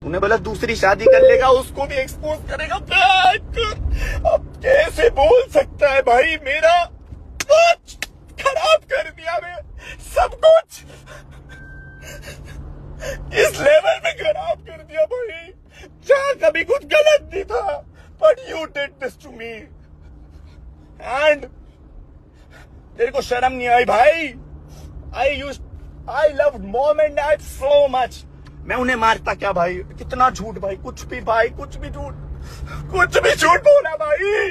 उन्हें बोला दूसरी शादी कर लेगा, उसको भी एक्सपोज करेगा। अब कैसे बोल सकता है भाई, मेरा कुछ खराब कर दिया, मैं सब कुछ इस लेवल में खराब कर दिया भाई, जहां कभी कुछ गलत नहीं था, but you did this to me. And तेरे को शर्म नहीं आई भाई? I loved mom and dad so much. मैं उन्हें मारता क्या भाई? कितना झूठ भाई, कुछ भी भाई, कुछ भी झूठ बोला भाई।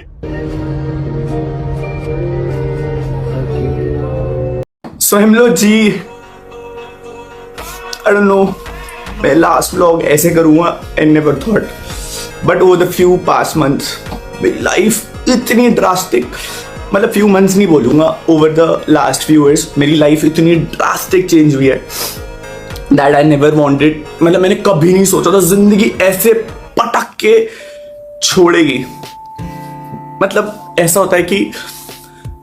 सो हिमलो जी, आई डोंट नो, मैं लास्ट व्लॉग ऐसे करूंगा, and never thought, but over the few past months मेरी लाइफ इतनी ड्रास्टिक, मतलब फ्यू मंथ्स नहीं बोलूंगा, over the last few years मेरी लाइफ इतनी ड्रास्टिक चेंज हुई है दैट आई नेवर वांटेड। मतलब मैंने कभी नहीं सोचा था जिंदगी ऐसे पटक के छोड़ेगी। मतलब ऐसा होता है कि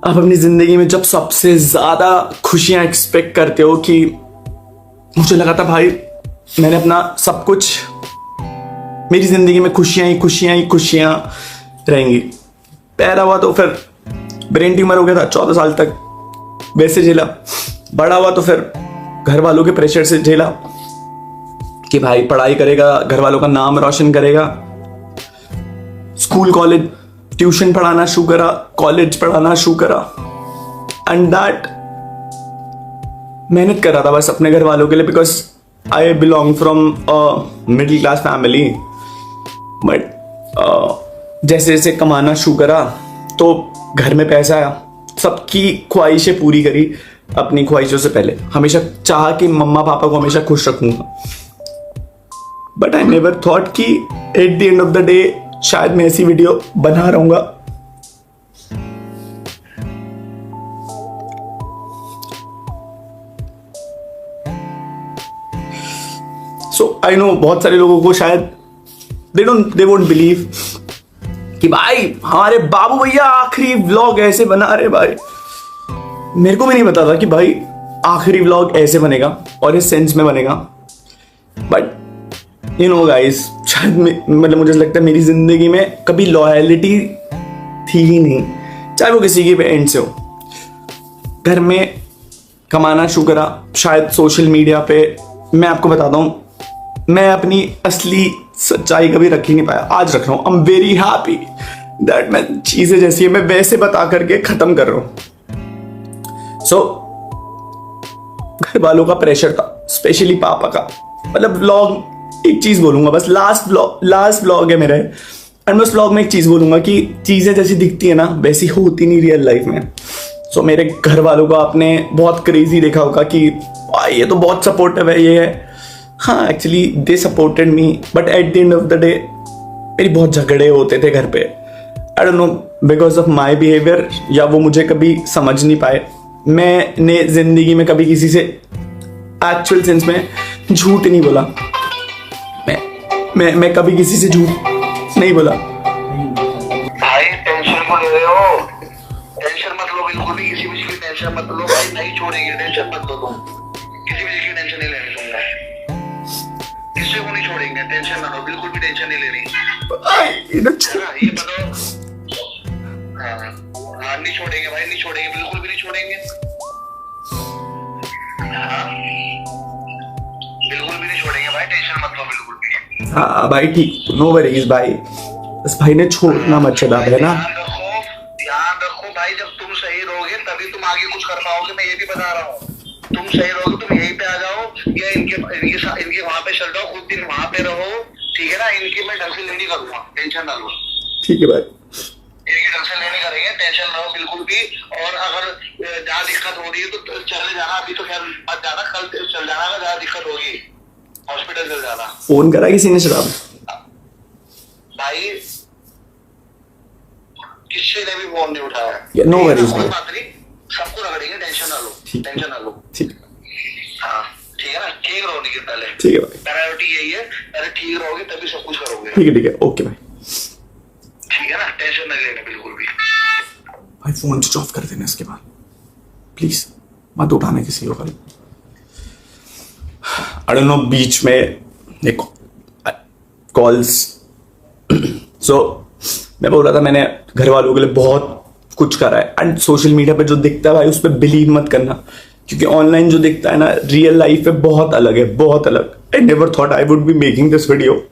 आप अपनी जिंदगी में जब सबसे ज्यादा खुशियां एक्सपेक्ट करते हो, कि मुझे लगा था भाई मैंने अपना सब कुछ, मेरी जिंदगी में खुशियां ही खुशियां रहेंगी। पैदा हुआ तो फिर ब्रेन ट्यूमर हो गया था, 14 साल तक वैसे झेला। बड़ा हुआ तो फिर घर वालों के प्रेशर से झेला कि भाई पढ़ाई करेगा, घर वालों का नाम रोशन करेगा। स्कूल कॉलेज ट्यूशन पढ़ाना शुरू करा, कॉलेज पढ़ाना शुरू करा, एंड दैट मेहनत कर रहा था बस अपने घर वालों के लिए, because I belong from middle class family. But जैसे जैसे कमाना शुरू करा तो घर में पैसा आया, सबकी ख्वाहिशें पूरी करी, अपनी ख्वाहिशों से पहले हमेशा चाहा कि मम्मा पापा को हमेशा खुश रखूंगा। बट आई नेवर थॉट कि eight the end of the day शायद मैं ऐसी वीडियो बना रहूंगा। सो आई नो बहुत सारे लोगों को शायद दे वोंट बिलीव कि भाई हमारे बाबू भैया आखिरी व्लॉग ऐसे बना रहे। भाई मेरे को भी नहीं पता था कि भाई आखिरी व्लॉग ऐसे बनेगा और इस सेंस में बनेगा। बट यू नो गाइस, शायद मतलब मुझे लगता है मेरी जिंदगी में कभी लॉयलिटी थी ही नहीं, चाहे वो किसी की भी एंड से हो। घर में कमाना शुरू करा, शायद सोशल मीडिया पे मैं आपको बताता हूँ, मैं अपनी असली सच्चाई कभी रख ही नहीं पाया। आज रख रहा हूं। I am very happy that मैं चीजें जैसी है मैं वैसे बता करके खत्म कर रहा हूं। सो घर वालों का प्रेशर था, स्पेशली पापा का। मतलब व्लॉग, एक चीज बोलूंगा बस, लास्ट व्लॉग है मेरा, एंड मैं उस व्लॉग में एक चीज बोलूंगा कि चीजें जैसी दिखती है ना वैसी होती नहीं रियल लाइफ में। सो मेरे घर वालों को आपने बहुत क्रेजी देखा होगा कि ये तो बहुत सपोर्टिव है, ये है। हाँ, actually they supported me, but at the end of the day मेरी बहुत झगड़े होते थे घर पे। आई don't no, because of my behaviour, या वो मुझे कभी समझ नहीं पाए। मैंने जिंदगी में कभी किसी से एक्चुअल सेंस में झूठ नहीं बोला। मैं कभी किसी से झूठ नहीं बोला। भाई टेंशन क्यों ले रहे हो? टेंशन मत लो, बिल्कुल भी किसी चीज की टेंशन मत लो भाई, नहीं छोड़ेंगे, टेंशन मत लो तुम, किसी भी चीज की टेंशन नहीं लेनी तुमने, किसी को नहीं छोड़ेंगे, टेंशन ना लो, बिल्कुल भी टेंशन नहीं लेनी। ये बताओ, हाँ नहीं छोड़ेंगे भाई, नहीं छोड़ेंगे, बिल्कुल भी नहीं छोड़ेंगे। हाँ बिल्कुल भी नहीं छोड़ेंगे भाई, टेंशन मत लो बिल्कुल भी। हाँ भाई ठीक, नो वरीज भाई, बस भाई ने छोड़ना मत चला है ना। ध्यान रखो भाई, जब तुम सही रहोगे तभी तुम आगे कुछ कर पाओगे, मैं ये भी बता रहा हूँ। तुम सही रहोगे, तुम यहीं पे आ जाओ या इनके वहां पे चल जाओ, कुछ दिन वहां पे रहो, ठीक है ना। इनकी मैं ढंग से लेनी करूंगा, टेंशन ना लो, ठीक है भाई। इनकी ढंग से लेनी करेंगे, टेंशन ना लो बिल्कुल भी। और अगर जहाँ दिक्कत हो रही है तो चले जाना, अभी तो खैर मत जाना, कल चल जाना, अगर जहाँ दिक्कत होगी हॉस्पिटल चल जाना। फोन करा किसी ने शराब? भाई किसी ने भी फोन नहीं उठाया। नो वरीज, कोई बात नहीं, सबको रगड़ेंगे, टेंशन ना लो, टेंशन ना लो। ठीक, हाँ ठीक है ना, ठीक रहो नहीं पहले, ठीक है भाई, प्रायोरिटी यही है, पहले ठीक रहोगे तभी सब कुछ करोगे। ठीक है, ओके भाई, ठीक है ना, टेंशन नहीं लेना बिल्कुल भी। भाई फोन स्विच ऑफ कर देना इसके बाद, प्लीज मत उठाना किसी को। आई डोंट नो, बीच में देखो कॉल्स। सो मैं बोल रहा था मैंने घर वालों के लिए बहुत कुछ करा है, एंड सोशल मीडिया पे जो दिखता है भाई उस पर बिलीव मत करना, क्योंकि ऑनलाइन जो दिखता है ना रियल लाइफ में बहुत अलग है, बहुत अलग। I never thought I would be making this video,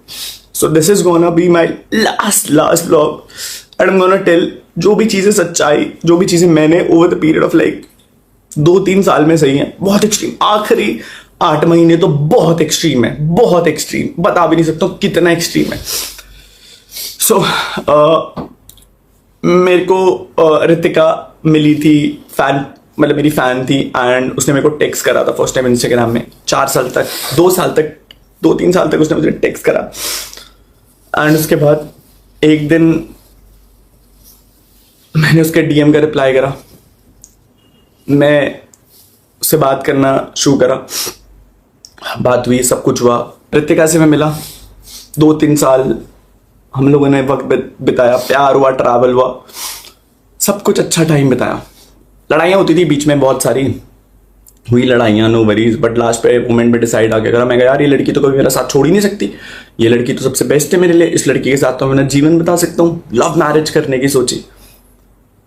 so this is gonna be my last vlog, and I am gonna tell जो भी चीजें सच्चाई, जो भी चीजें मैंने over the period of like 2-3 साल में सही है, बहुत एक्सट्रीम, आखिरी 8 महीने तो बहुत एक्सट्रीम है, बहुत एक्सट्रीम, बता भी नहीं सकता कितना एक्सट्रीम है। सो मेरे को रितिका मिली थी, फैन, मतलब मेरी फैन थी, एंड उसने मेरे को टेक्स्ट करा था फर्स्ट टाइम इंस्टाग्राम में। 4 साल तक, 2-3 साल तक उसने मुझे टेक्स्ट करा, एंड उसके बाद एक दिन मैंने उसके डीएम का रिप्लाई करा, मैं उससे बात करना शुरू करा, बात हुई, सब कुछ हुआ। रितिका से मैं मिला, 2-3 साल हम लोगों ने वक्त बिताया, प्यार हुआ, ट्रैवल हुआ, सब कुछ अच्छा टाइम बिताया। लड़ाइयाँ होती थी बीच में, बहुत सारी हुई लड़ाइयाँ, नो वरीज, बट लास्ट पे मोमेंट पे डिसाइड आके करा, मैं कहा यार ये लड़की तो कभी मेरा साथ छोड़ ही नहीं सकती, ये लड़की तो सबसे बेस्ट है मेरे लिए, इस लड़की के साथ तो मैं अपना जीवन बिता सकता हूँ। लव मैरिज करने की सोची,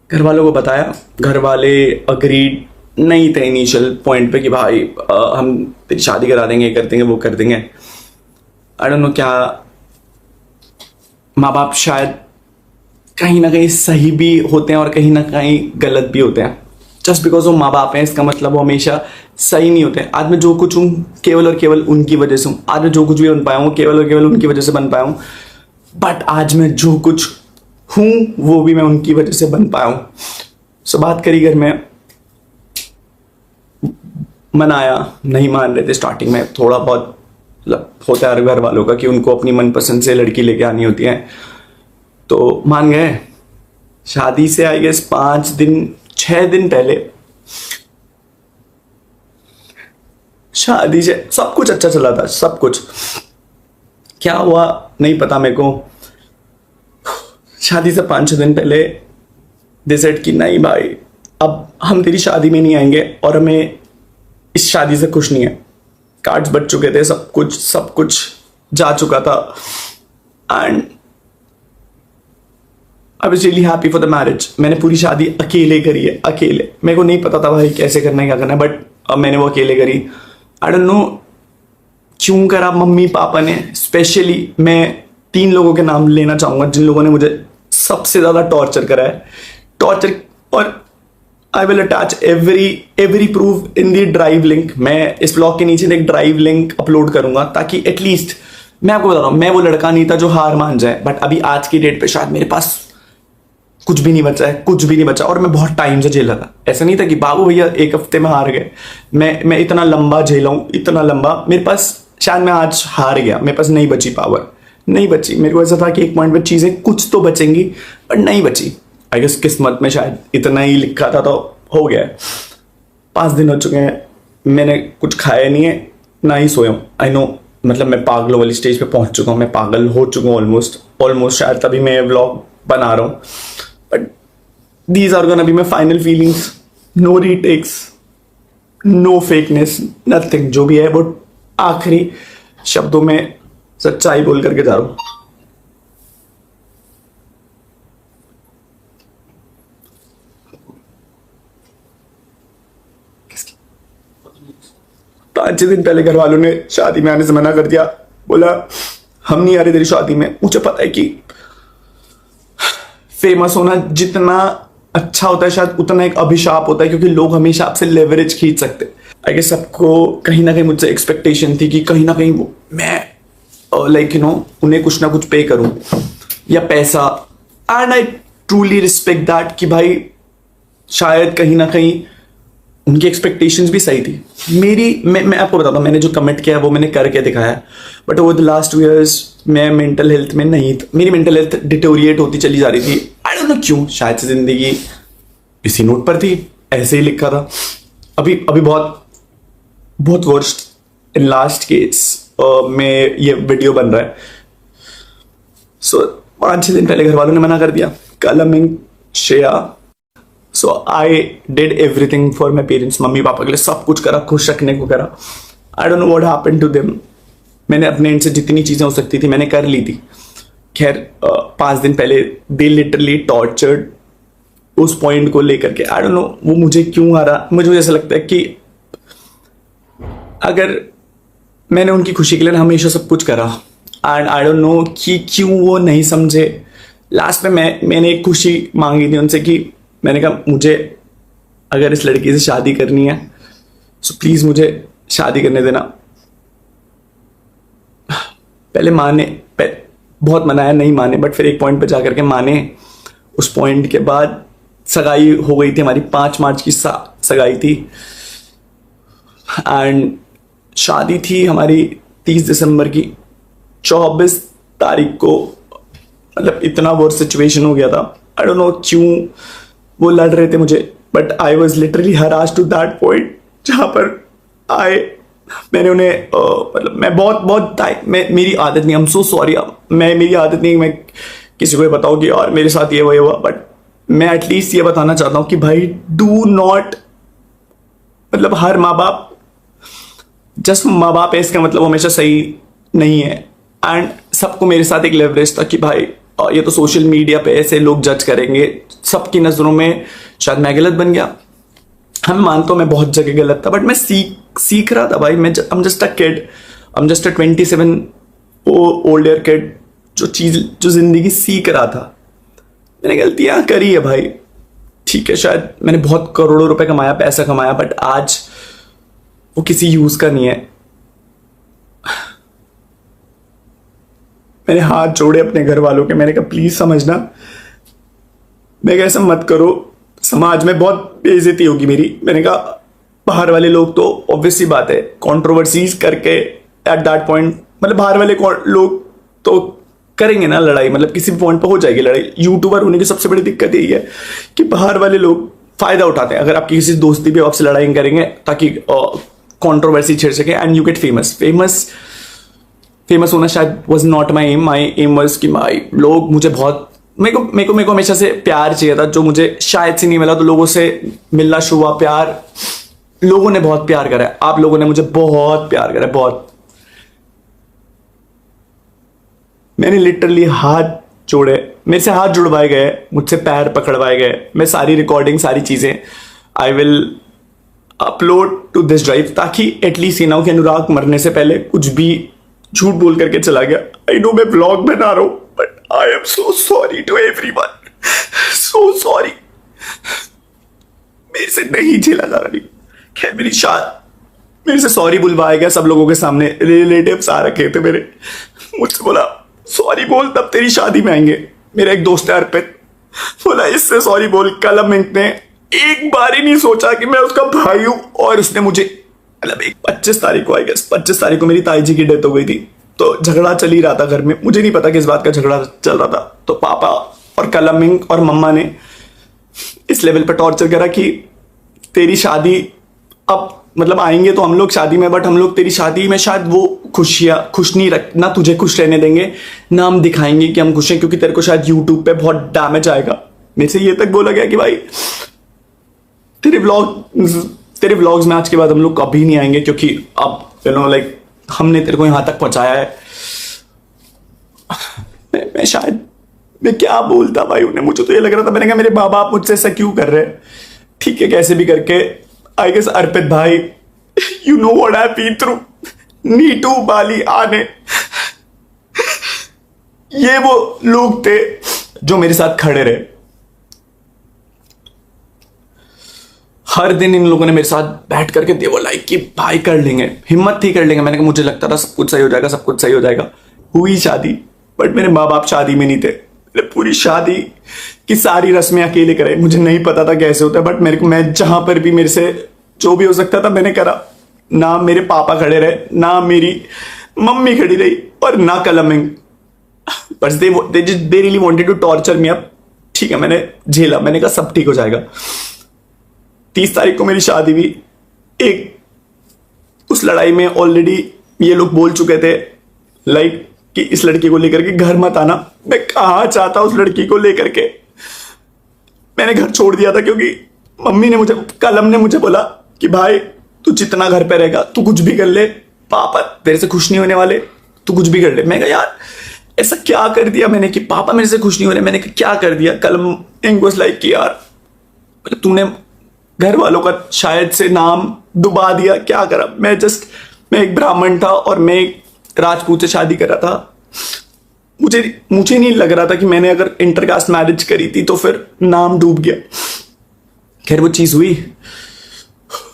घर वालों को बताया, घर वाले अग्रीड नहीं थे इनिशियल पॉइंट पे कि भाई हम तेरी शादी करा देंगे, ये कर देंगे, वो कर देंगे। आई डोंट नो क्या, माँ बाप शायद कहीं ना कहीं सही भी होते हैं और कहीं ना कहीं गलत भी होते हैं। जस्ट बिकॉज वो माँ बाप हैं इसका मतलब वो हमेशा सही नहीं होते। आज मैं जो कुछ हूँ केवल और केवल उनकी वजह से हूँ, आज मैं जो कुछ भी बन पाया हूँ केवल और केवल उनकी वजह से बन पाया हूँ, बट आज मैं जो कुछ हूँ वो भी मैं उनकी वजह से बन पाया हूँ। सो बात करी घर में, मनाया, नहीं मान रहे थे स्टार्टिंग में, थोड़ा बहुत मतलब होता है घर वालों का कि उनको अपनी मनपसंद से लड़की लेके आनी होती है, तो मान गए। शादी से आई गेस 6 दिन पहले, शादी से सब कुछ अच्छा चला था, सब कुछ, क्या हुआ नहीं पता मेरे को। शादी से 5-6 दिन पहले डिसाइड की नहीं भाई अब हम तेरी शादी में नहीं आएंगे और हमें इस शादी से खुश नहीं है। कार्ड्स बच चुके थे, सब कुछ जा चुका था, and I was really happy for the marriage. मैंने पूरी शादी अकेले करी है, अकेले। मेरे को नहीं पता था भाई कैसे करना है, क्या करना है, बट अब मैंने वो अकेले करी। आई डोंट नो क्यों करा, मम्मी पापा ने स्पेशली। मैं 3 लोगों के नाम लेना चाहूंगा जिन लोगों ने मुझे सबसे ज्यादा टॉर्चर करा है, टॉर्चर, और I will attach every proof in the drive link. मैं इस ब्लॉग के नीचे एक ड्राइव लिंक अपलोड करूंगा ताकि एटलीस्ट, मैं आपको बता रहा हूं मैं वो लड़का नहीं था जो हार मान जाए, बट अभी आज की डेट पे शायद मेरे पास कुछ भी नहीं बचा है, कुछ भी नहीं बचा। और मैं बहुत टाइम से झेला था, ऐसा नहीं था कि बाबू भैया 1 हफ्ते में हार गए। मैं इतना लंबा झेला हूं, इतना लंबा। मेरे पास शायद मैं आज हार गया, मेरे पास नहीं बची पावर, नहीं बची। मेरे को ऐसा था कि एक पॉइंट पे चीजें कुछ तो बचेंगी, बट नहीं बची। आई गेस किस्मत में शायद इतना ही लिखा था, तो हो गया। 5 दिन हो चुके हैं, मैंने कुछ खाया नहीं है, ना ही सोया हूँ। आई नो, मतलब मैं पागलों वाली स्टेज पे पहुंच चुका हूँ, मैं पागल हो चुका हूँ ऑलमोस्ट। शायद तभी मैं व्लॉग बना रहा हूँ, but these are gonna be my final feelings. No retakes, no fakeness, nothing. जो भी है वो आखिरी शब्दों में सच्चाई बोल करके जा रहा हूँ। पांच 6 दिन पहले घर वालों ने शादी में आने से मना कर दिया, बोला हम नहीं आ रहे तेरी शादी में। मुझे पता है कि फेमस होना जितना अच्छा होता है शायद उतना एक अभिशाप होता है, क्योंकि लोग हमेशा आपसे लेवरेज खींच सकते। आई गेस सबको कहीं ना कहीं मुझसे एक्सपेक्टेशन थी कि कहीं ना कहीं मैं लाइक उन्हें कुछ ना कुछ पे करूं या पैसा, and I truly respect that कि भाई शायद कहीं ना कहीं उनकी एक्सपेक्टेशंस भी सही थी। मैं आपको बताता हूँ, मैंने जो कमिट किया वो मैंने करके दिखाया, but over the last 2 years मैं मेंटल हेल्थ में नहीं था। मेरी मेंटल हेल्थ डिटोरिएट होती चली जा रही थी। आई डोंट नो क्यों, शायद से जिंदगी इसी नोट पर थी, ऐसे ही लिखा था। अभी बहुत वर्स्ट इन लास्ट केस में ये वीडियो बन रहा है। सो 5-6 दिन पहले घर वालों ने मना कर दिया, कलमिंग Shreya. So I did everything for my parents, mummy papa के लिए सब कुछ करा, खुश रखने को करा। I don't know what happened to them. मैंने अपने एंड से जितनी चीज़ें हो सकती थी मैंने कर ली थी। खैर 5 दिन पहले दे लिटरली टॉर्चर्ड उस पॉइंट को लेकर के। आई डोंट नो वो मुझे क्यों आ रहा, मुझे ऐसा लगता है कि अगर मैंने उनकी खुशी के लिए हमेशा सब कुछ करा एंड आई डोंट नो कि क्यों वो नहीं समझे। लास्ट में मैंने एक खुशी मांगी थी उनसे कि मैंने कहा मुझे अगर इस लड़की से शादी करनी है सो प्लीज़ मुझे शादी करने देना। पहले बहुत मनाया, नहीं माने, बट फिर एक पॉइंट पे जाकर के माने। उस पॉइंट के बाद सगाई हो गई थी हमारी, 5 मार्च की सगाई थी एंड शादी थी हमारी 30 दिसंबर की। 24 तारीख को मतलब इतना वो सिचुएशन हो गया था। आई डोंट नो क्यों वो लड़ रहे थे मुझे, but I was literally harassed to that point जहाँ पर मैंने उन्हें मतलब मैं बहुत मेरी आदत नहीं, आई एम सो सॉरी, मेरी आदत नहीं मैं किसी को ये बताऊँ कि यार मेरे साथ ये हुआ, बट मैं एटलीस्ट ये बताना चाहता हूँ कि भाई डू नॉट, मतलब हर माँ बाप जस्ट माँ बाप है इसका मतलब हमेशा सही नहीं है। एंड सबको मेरे साथ एक लेवरेज था कि भाई ये तो सोशल मीडिया पे ऐसे लोग जज करेंगे, सबकी नजरों में शायद मैं गलत बन गया। हम मानता हूं मैं बहुत जगह गलत था, बट मैं सीख रहा था भाई। मैं I'm just a kid, I'm just a 27 old year kid जो जिंदगी सीख रहा था। मैंने गलतियां करी है भाई, ठीक है, शायद मैंने बहुत करोड़ों रुपए कमाया, पैसा कमाया, बट आज वो किसी यूज का नहीं है। मैंने हाथ जोड़े अपने घर वालों के, मैंने कहा प्लीज समझना, मैं कहा ऐसा मत करो, समाज में बहुत बेइज्जती होगी मेरी। मैंने कहा बाहर वाले लोग तो ऑब्वियसली बात है कंट्रोवर्सीज करके एट दैट पॉइंट, मतलब बाहर वाले लोग तो करेंगे ना लड़ाई, मतलब किसी भी पॉइंट पर हो जाएगी लड़ाई। यूट्यूबर होने की सबसे बड़ी दिक्कत यही है कि बाहर वाले लोग फायदा उठाते हैं। अगर आपकी किसी दोस्ती भी आपसे लड़ाई करेंगे ताकि कंट्रोवर्सी छेड़ सके एंड यू गेट फेमस होना शायद was not my aim was कि माई लोग मुझे बहुत, मेरे को हमेशा से प्यार चाहिए था जो मुझे शायद से नहीं मिला। तो लोगों से मिलना शुरू हुआ, प्यार, लोगों ने बहुत प्यार करा है, आप लोगों ने मुझे बहुत प्यार करा है, बहुत। मैंने लिटरली हाथ जोड़े, मेरे से हाथ जुड़वाए गए, मुझसे पैर पकड़वाए गए। मैं सारी रिकॉर्डिंग, सारी चीजें I will upload to this drive, ताकि एटलीस्ट ये ना हो कि अनुराग मरने से पहले कुछ भी झूठ बोल करके चला गया। आई नो मैं ब्लॉग बना रहा हूं, but I am so sorry to everyone, so sorry. मेरे से नहीं झेला जा रहा। खैर मेरे से सॉरी बुलवाया गया सब लोगों के सामने, रिलेटिव्स आ रखे थे मेरे, मुझसे बोला सॉरी बोल तब तेरी शादी में आएंगे। मेरा एक दोस्त है अर्पित, बोला इससे सॉरी बोल। कलम ने एक बार ही नहीं सोचा कि मैं उसका भाई हूं, और उसने मुझे मतलब 25 तारीख को, आई गेस 25 तारीख को मेरी ताई जी की डेथ हो गई थी। तो झगड़ा चल ही रहा था घर में, मुझे नहीं पता किस बात का झगड़ा चल रहा था। तो पापा और कलम और मम्मा ने इस लेवल पर टॉर्चर करा कि तेरी शादी अब, मतलब आएंगे तो हम लोग शादी में, बट हम लोग तेरी शादी में शायद वो खुश नहीं रख, ना तुझे खुश रहने देंगे, ना हम दिखाएंगे कि हम खुश हैं, क्योंकि तेरे को शायद यूट्यूब पे बहुत डैमेज आएगा। मेरे से ये तक बोला गया कि भाई तेरे व्लॉग्स में आज के बाद हम लोग कभी नहीं आएंगे, क्योंकि अब यू नो लाइक हमने तेरे को यहां तक पहुंचाया है। मैं शायद मैं क्या बोलता भाई उन्हें, मुझे तो ये लग रहा था, मैंने कहा मेरे माँ बाप मुझसे ऐसा क्यों कर रहे हैं। ठीक है, कैसे भी करके आई गेस अर्पित भाई, you know what I been through, Neetu, Bali, आने, ये वो लोग थे जो मेरे साथ खड़े रहे। हर दिन इन लोगों ने मेरे साथ बैठ करके दे वो लाइक कि भाई कर लेंगे, हिम्मत थी कर लेंगे। मैंने कहा मुझे लगता था सब कुछ सही हो जाएगा, सब कुछ सही हो जाएगा। हुई शादी, बट मेरे माँ बाप शादी में नहीं थे। पूरी शादी की सारी रस्में अकेले कराई, मुझे नहीं पता था कैसे होता है, बट मेरे को, मैं जहां पर भी मेरे से जो भी हो सकता था मैंने करा। ना मेरे पापा खड़े रहे, ना मेरी मम्मी खड़ी रही, और ना कलमिंग, बस they really wanted to torture me. अब ठीक है, मैंने झेला, मैंने कहा सब ठीक हो जाएगा। 30 तारीख को मेरी शादी हुई। उस लड़ाई में ऑलरेडी ये लोग बोल चुके थे लाइक कि इस लड़की को लेकर के घर मत आना। मैं कहाँ चाहता उस लड़की को लेकर के, मैंने घर छोड़ दिया था, क्योंकि मम्मी ने कलम ने मुझे बोला कि भाई तू जितना घर पे रहेगा तू कुछ भी कर ले, पापा तेरे से खुश नहीं होने वाले। तू कुछ भी कर ले। मैं कहा यार ऐसा क्या कर दिया मैंने कि पापा मेरे से खुश नहीं हो रहे। मैंने कहा क्या कर दिया। कल इंग वाज लाइक कि यार मतलब तूने घर वालों का शायद से नाम डुबा दिया, क्या करा। मैं एक ब्राह्मण था और मैं एक राजपूत से शादी कर रहा था। मुझे नहीं लग रहा था कि मैंने अगर इंटरकास्ट मैरिज करी थी तो फिर नाम डूब गया। खैर वो चीज हुई।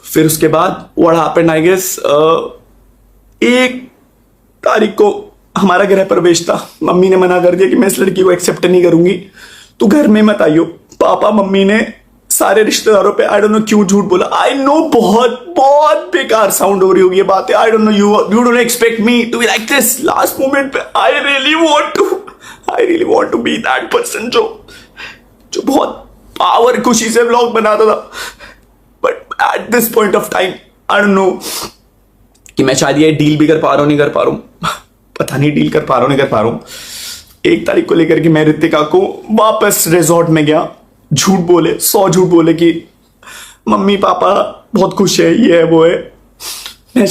फिर उसके बाद व्हाट हैपेंड आई गेस 1 तारीख को हमारा गृह प्रवेश था। मम्मी ने मना कर दिया कि मैं इस लड़की को एक्सेप्ट नहीं करूंगी, तू घर में मत आइयो। पापा मम्मी ने सारे रिश्तेदारों पे आई डोंट नो क्यों झूठ बोला। आई नो बहुत बहुत बेकार साउंड हो रही होगी ये बातें। I don't know you don't expect me to be like this. Last moment पे I really want to be that person जो बहुत पावर खुशी से व्लॉग बनाता था। But at this point of time I don't know कि मैं शायद ये डील भी कर पा रहा हूं नहीं कर पा रहा हूं। पता नहीं डील कर पा रहा हूं नहीं कर पा रहा हूं। 1 तारीख को लेकर के मैं रितिका को वापस रिजॉर्ट में गया। झूठ बोले 100 झूठ बोले कि मम्मी पापा बहुत खुश है, ये है वो है। मैं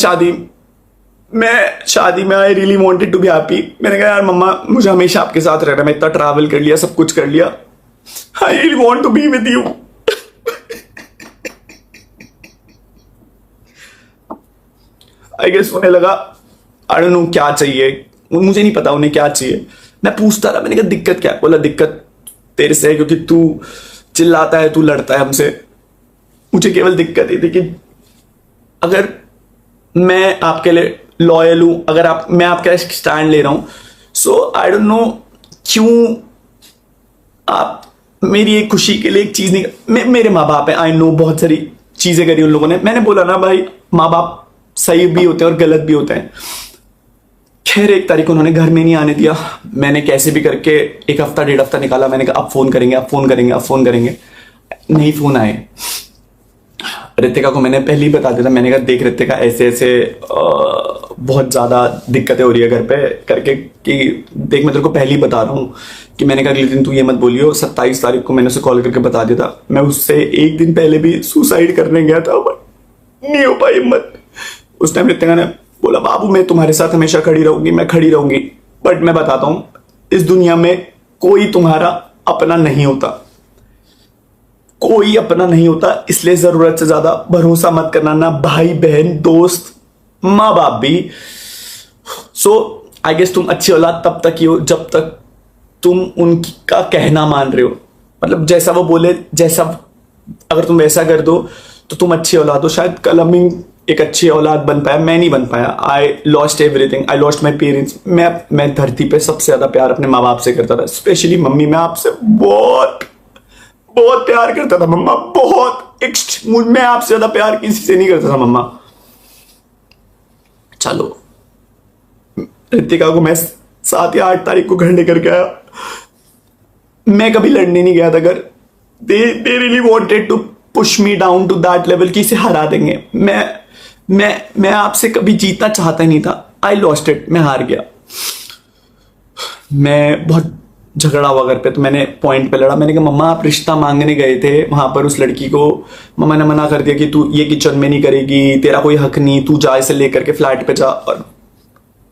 शादी में I really wanted to be happy. मैंने कहा यार मम्मा मुझे हमेशा आपके साथ रहना, मैं इतना ट्रैवल कर लिया, सब कुछ कर लिया, I really want to be with you. I guess उन्हें लगा आई डोंट नो क्या चाहिए, मुझे नहीं पता उन्हें क्या चाहिए। मैं पूछता रहा, मैंने कहा दिक्कत क्या है। बोला दिक्कत तेरे से है क्योंकि तू चिल्लाता है, तू लड़ता है हमसे। मुझे केवल दिक्कत ये थी कि अगर मैं आपके लिए लॉयल हूं, अगर मैं आपका स्टैंड ले रहा हूं, सो आई डोंट नो क्यों आप मेरी एक खुशी के लिए एक चीज नहीं। मेरे माँ बाप है, आई नो बहुत सारी चीजें करी उन लोगों ने। मैंने बोला ना भाई माँ बाप सही भी होते हैं और गलत भी होते हैं। खैर 1 तारीख को उन्होंने घर में नहीं आने दिया। मैंने कैसे भी करके 1 हफ्ता 1.5 हफ्ता निकाला। मैंने कहा अब फोन करेंगे, अब फोन करेंगे, अब फोन करेंगे। नहीं फोन आए। रितिका को मैंने पहले ही बता दिया था। मैंने कहा देख रितिका ऐसे ऐसे बहुत ज्यादा दिक्कतें हो रही है घर पे करके कि देख मैं तेरे को पहले ही बता रहा हूँ कि मैंने कहा अगले दिन तू ये मत बोलियो। 27 तारीख को मैंने उसे कॉल करके बता दिया था। मैं उससे 1 दिन पहले भी सुसाइड करने गया था बट नहीं हो पाई हिम्मत। उस टाइम रितिका ने बोला बाबू मैं तुम्हारे साथ हमेशा खड़ी रहूंगी, मैं खड़ी रहूंगी। बट मैं बताता हूं इस दुनिया में कोई तुम्हारा अपना नहीं होता, कोई अपना नहीं होता। इसलिए जरूरत से ज्यादा भरोसा मत करना, ना भाई बहन दोस्त माँ बाप भी। सो आई गेस तुम अच्छी औलाद तब तक ही हो जब तक तुम उनका कहना मान रहे हो। मतलब जैसा वो बोले, जैसा अगर तुम वैसा कर दो तो तुम अच्छी औलाद हो। शायद कल हम एक अच्छी औलाद बन पाया, मैं नहीं बन पाया। I lost everything, I lost my parents. मैं धरती पे सबसे ज्यादा प्यार अपने माँ बाप से करता था, स्पेशली मम्मी। मैं आपसे बहुत बहुत प्यार करता था मम्मा, बहुत। मैं आपसे ज्यादा प्यार किसी से नहीं करता था मम्मा। चलो रितिका को मैं 7 या 8 तारीख को घर लेकर के आया। मैं कभी लड़ने नहीं गया था अगर they really wanted to push me down to that level कि इसे हरा देंगे। मैं आपसे कभी जीतना चाहता ही नहीं था। आई लॉस्ट इट, मैं हार गया। मैं बहुत झगड़ा हुआ घर पे, तो मैंने पॉइंट पे लड़ा। मैंने कहा मम्मा आप रिश्ता मांगने गए थे वहां पर उस लड़की को, मम्मा ने मना कर दिया कि तू ये किचन में नहीं करेगी, तेरा कोई हक नहीं, तू जा इसे लेकर के फ्लैट पे जा, और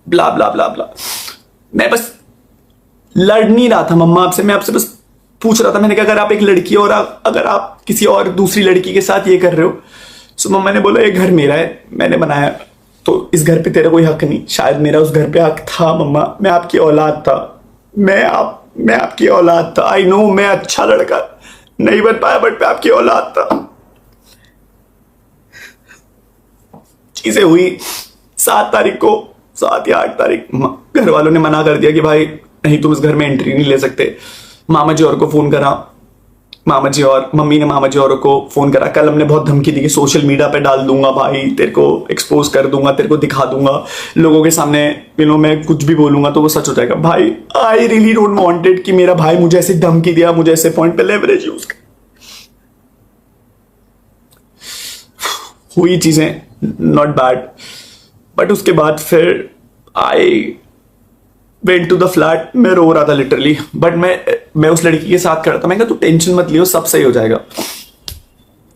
ब्ला ब्ला ब्ला ब्ला। मैं बस लड़ नहीं रहा था मम्मा आपसे, मैं आपसे बस पूछ रहा था। मैंने कहा अगर आप एक लड़की और अगर आप किसी और दूसरी लड़की के साथ ये कर रहे हो, सो मम्मा ने बोला ये घर मेरा है, मैंने बनाया, तो इस घर पे तेरा कोई हक नहीं। शायद मेरा उस घर पे हक था मम्मा, मैं आपकी औलाद था, मैं आपकी औलाद था। आई नो मैं अच्छा लड़का नहीं बन पाया बट मैं आपकी औलाद था। चीजें हुई 7 तारीख को, 7 या 8 तारीख घर वालों ने मना कर दिया कि भाई नहीं तुम इस घर में एंट्री नहीं ले सकते। मामा जी और को फोन करा, मम्मी ने मामा जी और को फोन करा। कल हमने बहुत धमकी दी कि सोशल मीडिया पे डाल दूंगा भाई, तेरे को एक्सपोज कर दूंगा, तेरे को दिखा दूंगा लोगों के सामने, मैं कुछ भी बोलूंगा तो वो सच हो जाएगा। भाई आई रियली डोंट वांटेड कि मेरा भाई मुझे ऐसे धमकी दिया, मुझे ऐसे पॉइंट पे लेवरेज यूज कर। हुई चीजें नॉट बैड, बट उसके बाद फिर I went to the flat. मैं रो रहा था लिटरली, बट मैं उस लड़की के साथ खड़ा था। मैं कहा तू टेंशन मत लियो, सब सही हो जाएगा।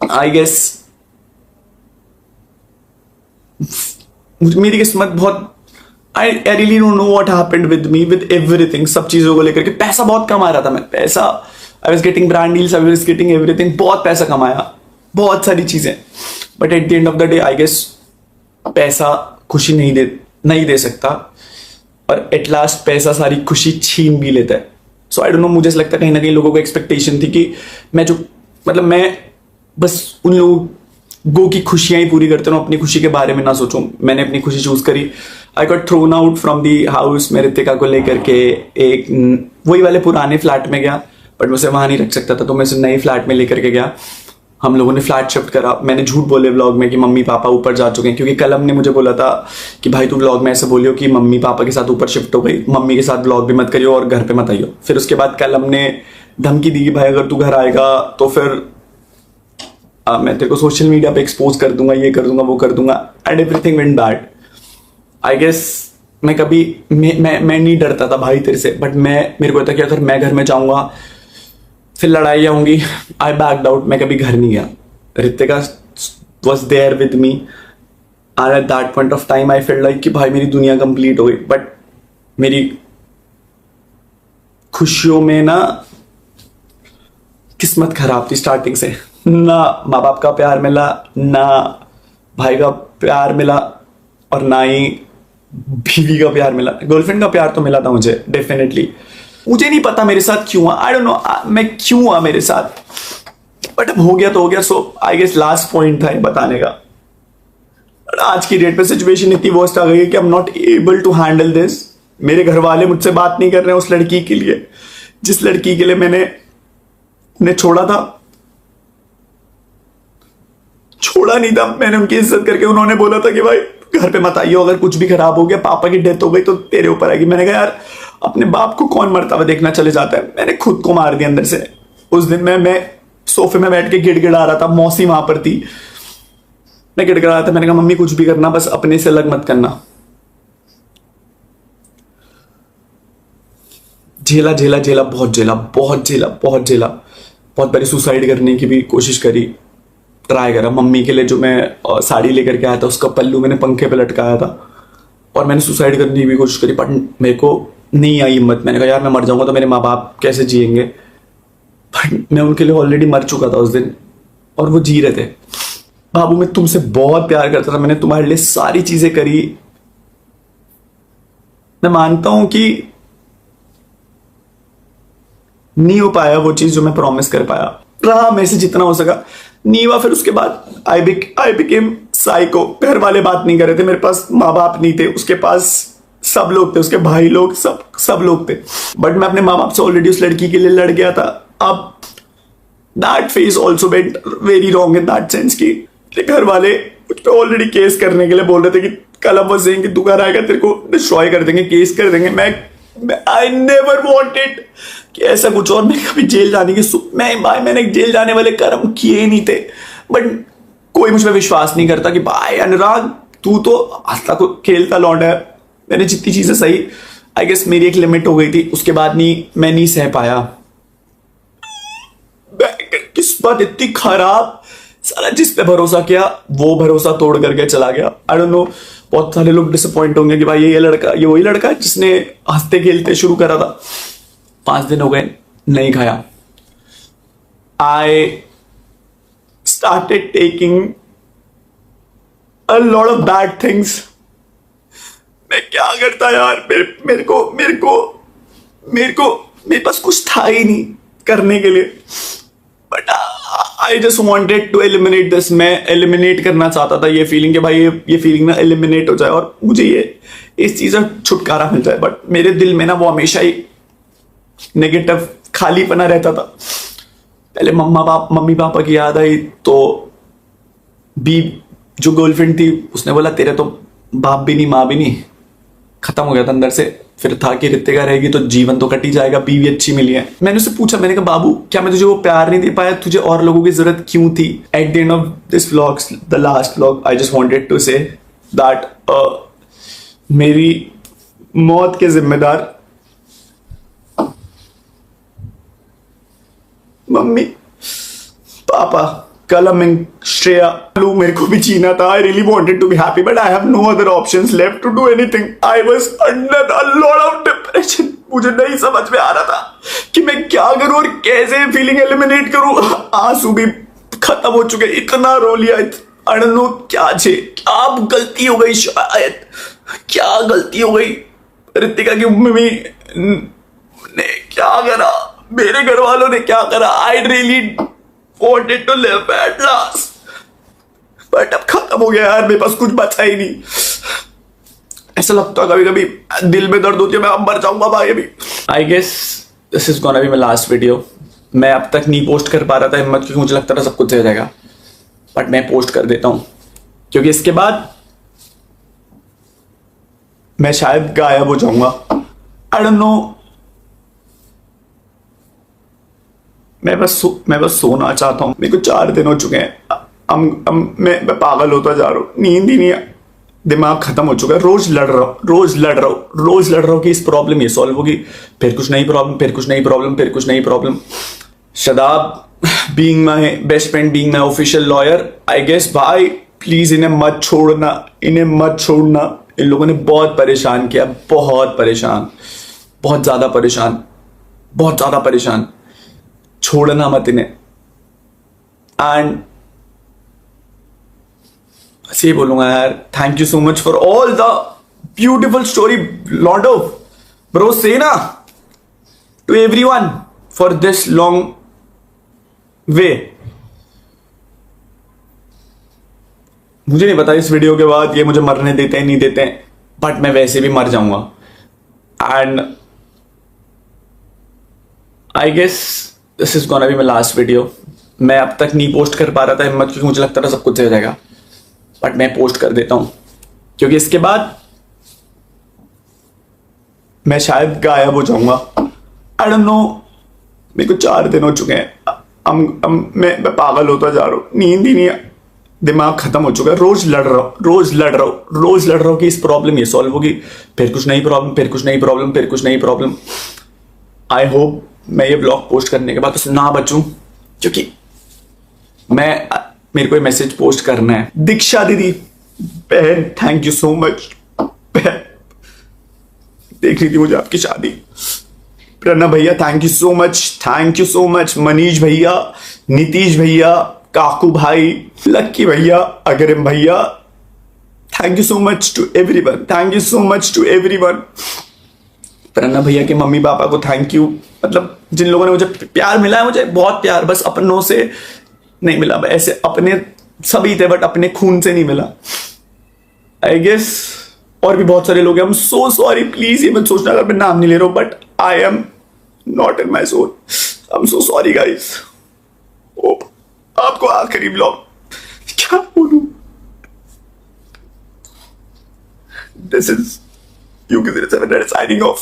आई गेस मेरी किस्मत बहुत I really don't know what happened with me with everything, सब चीजों को लेकर के। पैसा बहुत कमा रहा था मैं, पैसा, I was getting brand deals, I was getting everything, बहुत पैसा कमाया, बहुत सारी चीजें। But at the end of the day I guess पैसा खुशी नहीं दे सकता, और एट लास्ट पैसा सारी खुशी छीन भी लेता है। सो आई डोंट नो, मुझे ऐसा लगता है कहीं ना कहीं लोगों को एक्सपेक्टेशन थी कि मैं बस उन लोगों की खुशियां ही पूरी करते रहूं, अपनी खुशी के बारे में ना सोचूं। मैंने अपनी खुशी चूज करी। I got thrown out from the house. मैं रितिका को लेकर के एक वही वाले पुराने फ्लैट में गया, बट मैं उसे वहां नहीं रख सकता था, तो मैं उसे नए फ्लैट में लेकर के गया। हम लोगों ने फ्लैट शिफ्ट करा। मैंने झूठ बोले व्लॉग में कि मम्मी पापा ऊपर जा चुके हैं, क्योंकि कलम ने मुझे बोला था कि भाई तू व्लॉग में ऐसे बोलियो कि मम्मी पापा के साथ ऊपर शिफ्ट हो गई, मम्मी के साथ व्लॉग भी मत करियो और घर पे मत आइयो। फिर उसके बाद कलम ने धमकी दी कि भाई अगर तू घर आएगा तो फिर मैं तेरे को सोशल मीडिया पे एक्सपोज कर दूंगा, ये कर दूंगा, वो कर दूंगा, and everything went bad. I guess मैं कभी मैं नहीं डरता था भाई तेरे से, बट मेरे को था कि अगर मैं घर में जाऊंगा फिर लड़ाइयाँ होंगी। आई बैक्ड आउट, मैं कभी घर नहीं गया। Ritika was there with me, and at that point of time I felt like कि भाई मेरी दुनिया कंप्लीट हो गई। बट मेरी खुशियों में ना किस्मत खराब थी स्टार्टिंग से। ना माँ बाप का प्यार मिला, ना भाई का प्यार मिला, और ना ही बीवी का प्यार मिला। गर्लफ्रेंड का प्यार तो मिला था मुझे डेफिनेटली। मुझे नहीं पता मेरे साथ क्यों हुआ, आई डोंट नो मैं क्यों हुआ मेरे साथ, बट अब हो गया तो हो गया। सो आई गेस लास्ट पॉइंट था ये बताने का। आज की डेट पे सिचुएशन इतनी वर्स्ट आ गई है कि I am not able to handle this. मेरे घर वाले मुझसे बात नहीं कर रहे हैं उस लड़की के लिए, जिस लड़की के लिए मैंने उन्हें छोड़ा नहीं था। मैंने उनकी इज्जत करके, उन्होंने बोला था कि भाई घर पे मत आइयो, अगर कुछ भी खराब हो गया, पापा की डेथ हो गई तो तेरे ऊपर आएगी। मैंने कहा यार अपने बाप को कौन मरता हुआ देखना चले जाता है। मैंने खुद को मार दिया अंदर से। उस दिन मैं सोफे में बैठ के गिड़गिड़ा रहा था, मौसी वहां पर थी, मैं गिड़गिड़ा रहा था। मैंने कहा मम्मी कुछ भी करना, बस अपने से अलग मत करना। झेला, बहुत बारी सुसाइड करने की भी कोशिश करी, ट्राई करा। मम्मी के लिए जो मैं साड़ी लेकर के आया था उसका पल्लू मैंने पंखे पे लटकाया था, और मैंने सुसाइड करने की भी कोशिश करी, बट मेरे को नहीं आई हिम्मत। मैंने कहा यार मैं मर जाऊंगा तो मेरे माँ बाप कैसे जिएंगे। बट मैं उनके लिए ऑलरेडी मर चुका था उस दिन, और वो जी रहे थे। बाबू मैं तुमसे बहुत प्यार करता था, मैंने तुम्हारे लिए सारी चीजें करी। मैं मानता हूं कि नहीं हो पाया वो चीज जो मैं प्रॉमिस कर पाया, रहा मेरे से जितना हो सका, नहीं हुआ। फिर उसके बाद आई बिकेम साइको। घर वाले बात नहीं कर रहे थे, मेरे पास माँ बाप नहीं थे, उसके पास सब लोग थे, उसके भाई लोग, सब लोग थे। बट मैं अपने माँ बाप से ऑलरेडी उस लड़की के लिए लड़ गया था। अब that phase also went very wrong in that sense कि घर वाले मुझ पे ऑलरेडी केस करने के लिए बोल रहे थे कि कल अब वो कि तू घर आएगा तेरे को डिस्ट्रॉय कर देंगे, केस कर देंगे। मैं आई नेवर वॉन्टेड कि ऐसा कुछ, और मैं कभी जेल जाने की मैंने जेल जाने वाले कर्म किए नहीं थे। बट कोई मुझ पर विश्वास नहीं करता कि भाई अनुराग तू तो हंसता को खेलता लौंडा है। मैंने जितनी चीजें सही, आई गेस मेरी एक लिमिट हो गई थी, उसके बाद मैं नहीं सह पाया। किस्मत इतनी खराब, साला जिस पे भरोसा किया वो भरोसा तोड़ करके चला गया। आई डोंट नो, बहुत सारे लोग डिसअपॉइंट होंगे कि भाई ये वही लड़का है जिसने हंसते खेलते शुरू करा था। 5 दिन हो गए नहीं खाया। I started taking a lot of bad things. मैं क्या करता यार, मेरे पास कुछ था ही नहीं करने के लिए। But I just wanted to eliminate this. मैं एलिमिनेट करना चाहता था ये फीलिंग कि भाई ये फीलिंग ना एलिमिनेट हो जाए और मुझे इस चीज से छुटकारा मिल जाए। बट मेरे दिल में ना वो हमेशा ही नेगेटिव खालीपना रहता था। पहले मम्मी पापा की याद आई तो बी जो गर्लफ्रेंड थी उसने बोला तेरे तो बाप भी नहीं माँ भी नहीं, खत्म हो गया था अंदर से। फिर था कि रितिका रहेगी तो जीवन तो कट ही जाएगा, बीवी अच्छी मिली है। मैंने उससे पूछा, मैंने कहा बाबू क्या मैं तुझे वो प्यार नहीं दे पाया, तुझे और लोगों की जरूरत क्यों थी? At the end of this vlog, the last vlog, I just wanted to say that मेरी मौत के जिम्मेदार मम्मी पापा कलमिंग श्रेया लो मेरे को भी जीना था. I really wanted to be happy but I have no other options left to do anything. I was under a lot of depression. मुझे नहीं समझ में आ रहा था कि मैं क्या करूं और कैसे फीलिंग एलिमिनेट करूं. आंसू भी खत्म हो चुके. इतना रो लिया. आई डोंट नो क्या छे. क्या गलती हो गई शायद. क्या गलती हो गई. रितिका की मम्मी ने क्या करा. मेरे घर वालों ने क्या करा. I really wanted to live at last but अब खत्म हो गया यार. मेरे पास कुछ बचा ही नहीं. ऐसा लगता है कभी कभी दिल में दर्द होती है. मैं अब मर जाऊंगा भाई अभी. I guess this is gonna be my last video. मैं अब तक नहीं पोस्ट कर पा रहा था हिम्मत, क्योंकि मुझे लगता था सब कुछ हो जाएगा. बट मैं पोस्ट कर देता हूं क्योंकि इसके बाद मैं शायद गायब हो जाऊंगा. आई डोंट नो. मैं बस सोना चाहता हूँ. मेरे को 4 दिन हो चुके हैं. मैं पागल होता जा रहा हूँ. नींद ही नहीं है. दिमाग खत्म हो चुका है. रोज लड़ रहा हूँ कि इस प्रॉब्लम ये सॉल्व होगी. फिर कुछ नई प्रॉब्लम, फिर कुछ नई प्रॉब्लम, फिर कुछ नई problem. Shadab being my best friend, being my official lawyer, I guess भाई प्लीज इन्हें मत छोड़ना. इन लोगों ने बहुत परेशान किया. बहुत ज्यादा परेशान. छोड़ना मत इन्हें. एंड बस ये बोलूंगा यार, thank you so much for all the beautiful story. Lot of bro से ना to everyone for this long way. मुझे नहीं पता इस वीडियो के बाद ये मुझे मरने देते हैं नहीं देते हैं, बट मैं वैसे भी मर जाऊंगा. And I guess this is gonna be my last video. मैं अब तक नहीं पोस्ट कर पा रहा था हिम्मत, क्योंकि मुझे लगता था सब कुछ हो जाएगा. बट मैं पोस्ट कर देता हूं क्योंकि इसके बाद मैं शायद गायब हो जाऊंगा. आई डोंट नो. मेरे को 4 दिन हो चुके हैं. मैं पागल होता जा रहा हूँ. नींद ही नहीं है. दिमाग खत्म हो चुका है. रोज लड़ रहा हूँ कि इस प्रॉब्लम ये सॉल्व होगी. फिर कुछ नई प्रॉब्लम. आई होप मैं ये ब्लॉग पोस्ट करने के बाद उससे ना बचूं, क्योंकि मेरे को ये मैसेज पोस्ट करना है. दीक्षा दीदी बहन, थैंक यू सो मच. देख रही थी मुझे आपकी शादी. प्रणव भैया thank you so much. Manish भैया, नीतीश भैया, काकू भाई, लक्की भैया, अगरिम भैया, thank you so much to everyone. Pranav भैया के मम्मी पापा को थैंक यू. मतलब जिन लोगों ने मुझे प्यार मिला है, मुझे बहुत प्यार, बस अपनों से नहीं मिला. ऐसे अपने सभी थे बट अपने खून से नहीं मिला. आई गेस और भी बहुत सारे लोग हैं. आई एम सो सॉरी. प्लीज ये मत सोचना अगर मैं नाम नहीं ले रहा हूं, but I am not in my soul. I am so sorry guys. आपको आखिरी ब्लॉग क्या बोलूं. This is you signing off.